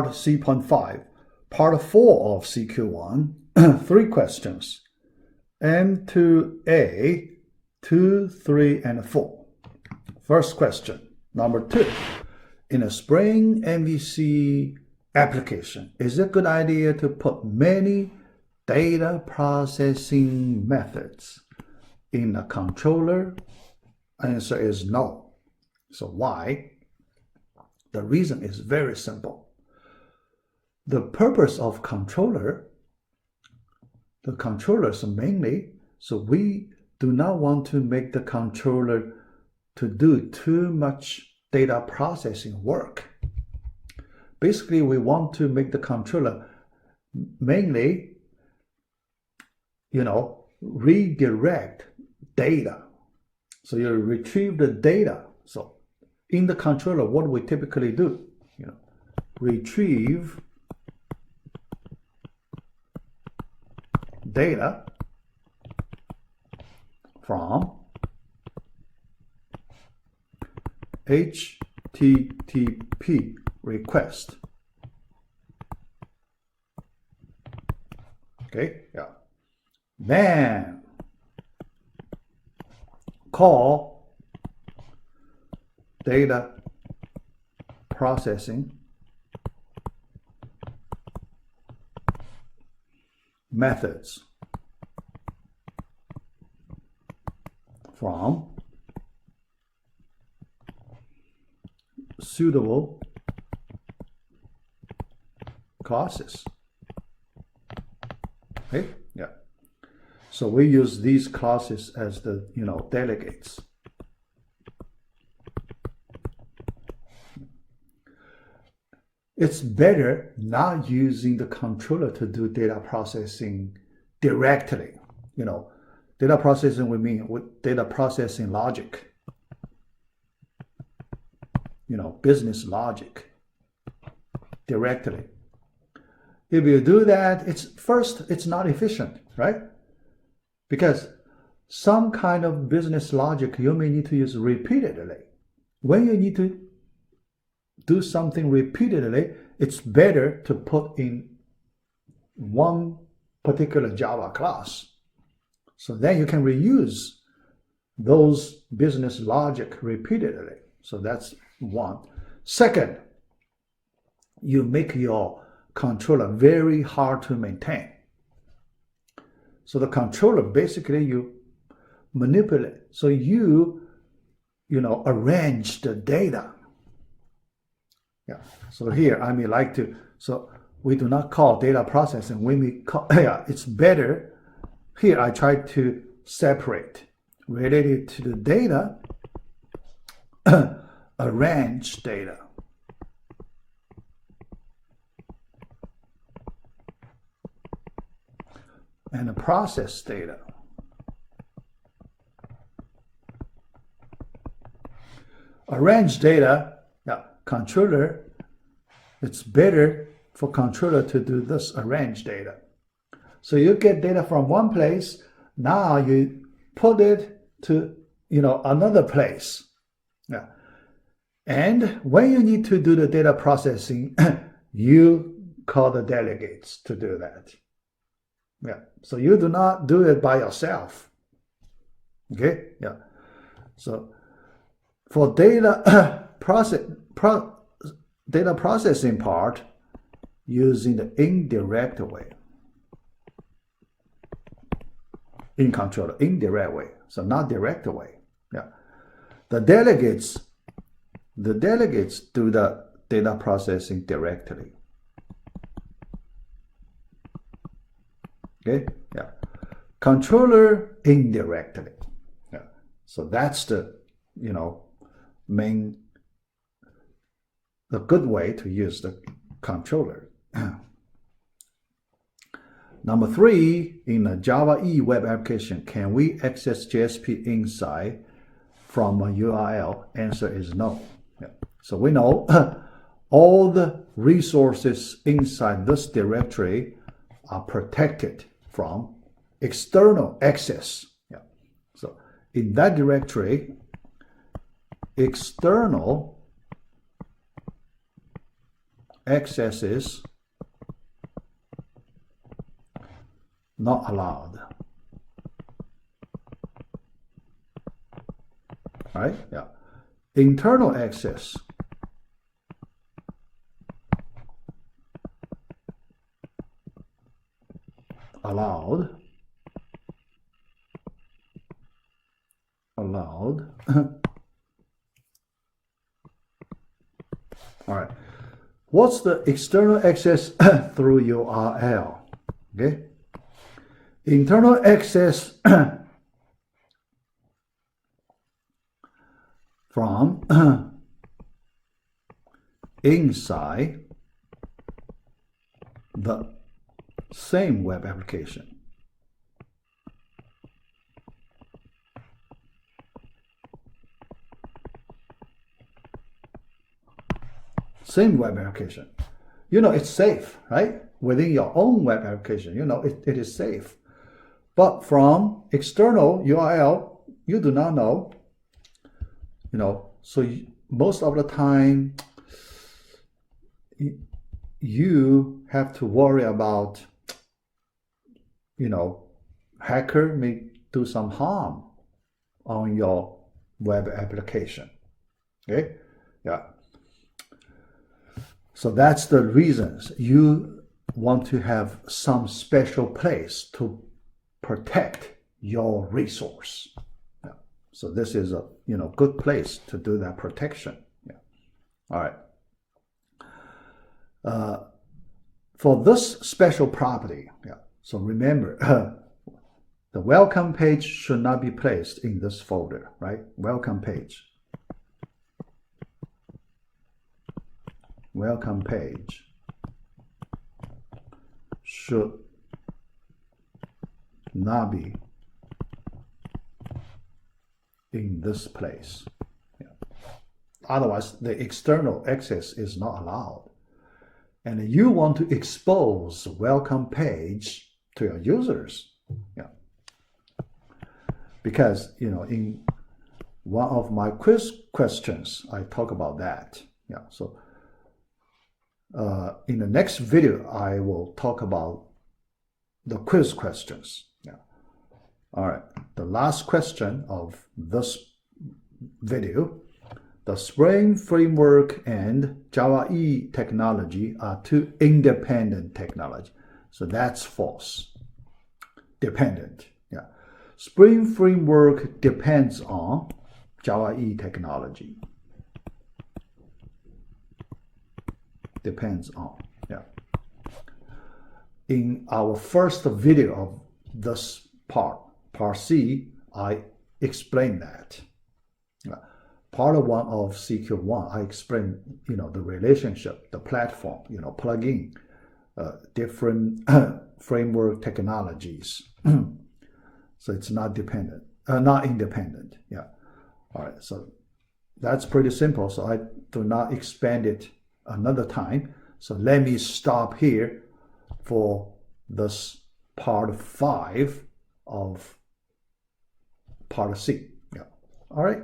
part C.5, part 4 of CQ1, 3 questions. M2A, 2, 3, and 4. First question, number 2. In a Spring MVC application, is it a good idea to put many data processing methods in a controller? Answer is no. So why? The reason is very simple. The purpose of the controllers mainly, so we do not want to make the controller to do too much data processing work. Basically, we want to make the controller mainly, redirect data. So you retrieve the data. So in the controller, what do we typically do? Retrieve data from HTTP request. Okay, yeah. Then call data processing methods from suitable classes. Okay, yeah. So we use these classes as the delegates. It's better not using the controller to do data processing directly. Data processing we mean with data processing logic. Business logic directly. If you do that, it's not efficient, right? Because some kind of business logic you may need to use repeatedly. When you need to do something repeatedly, it's better to put in one particular Java class. So then you can reuse those business logic repeatedly. So that's one. Second, you make your controller very hard to maintain. So the controller, basically you manipulate. So you arrange the data. Yeah. So here I may like to, so we do not call data processing. When we call, it's better. Here I try to separate related to the data, arrange data. And process data. Arrange data, controller, it's better for controller to do this arrange data. So you get data from one place, now you put it to another place. Yeah. And when you need to do the data processing, you call the delegates to do that. Yeah. So you do not do it by yourself. Okay? Yeah. So for data data processing part, using the indirect way. In controller, indirect way. So not direct way. Yeah. The delegates do the data processing directly. Okay, yeah. Controller indirectly. Yeah. So that's the the good way to use the controller. Number 3, in a Java E web application, can we access JSP inside from a URL? Answer is no. Yeah. So we know all the resources inside this directory are protected from external access. Yeah. So in that directory, external accesses not allowed. Right? Yeah. Internal access allowed. Allowed. All right. What's the external access through URL? Okay. Internal access from inside the same web application. Same web application. You know, it's safe, right? Within your own web application, you know, it is safe. But from external URL, you do not know, you know, so most of the time, you have to worry about, you know, hacker may do some harm on your web application. Okay? Yeah. So that's the reasons you want to have some special place to protect your resource. Yeah. So this is a, you know, good place to do that protection. Yeah. All right. For this special property, yeah. So remember, the welcome page should not be placed in this folder, right? Welcome page. Welcome page should not be in this place. Yeah. Otherwise, the external access is not allowed. And you want to expose welcome page to your users. Yeah. Because, you know, in one of my quiz questions, I talk about that. Yeah. So in the next video, I will talk about the quiz questions. Yeah. All right. The last question of this video. The Spring Framework and Java EE technology are two independent technology. So that's false. Dependent. Yeah. Spring Framework depends on Java EE technology. Depends on. Yeah. In our first video of this part C, I explained that. Yeah. Part 1 of CQ1, I explained, you know, the relationship, the platform, you know, plug-in, different framework technologies. So it's not dependent, not independent. Yeah. All right. So that's pretty simple. So I do not expand it another time. So let me stop here for this part 5 of part C. Yeah. All right.